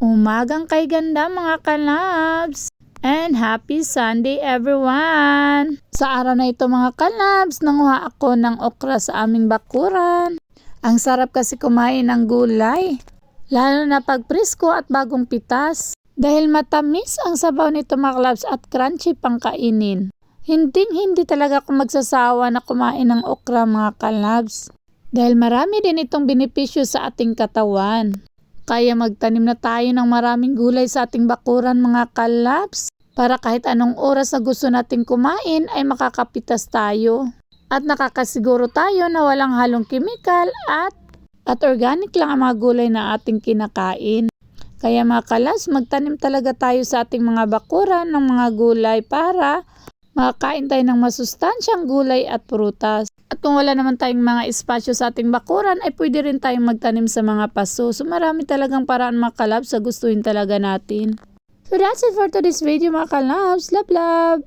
Umagang kay ganda mga kalabs! And happy Sunday everyone! Sa araw na ito mga kalabs, nanguha ako ng okra sa aming bakuran. Ang sarap kasi kumain ng gulay, lalo na pag presko at bagong pitas. Dahil matamis ang sabaw nito mga kalabs at crunchy pang kainin. Hindi talaga ako magsasawa na kumain ng okra mga kalabs. Dahil marami din itong benepisyo sa ating katawan. Kaya magtanim na tayo ng maraming gulay sa ating bakuran mga kalabs para kahit anong oras na gusto nating kumain ay makakapitas tayo. At nakakasiguro tayo na walang halong kemikal at organic lang ang mga gulay na ating kinakain. Kaya mga kalabs, magtanim talaga tayo sa ating mga bakuran ng mga gulay para makakain tayo ng masustansyang gulay at prutas. At kung wala naman tayong mga espasyo sa ating bakuran, ay pwede rin tayong magtanim sa mga paso. So marami talagang paraan mga kalabs sa gustuhin talaga natin. So that's it for today's video mga kalabs. Love!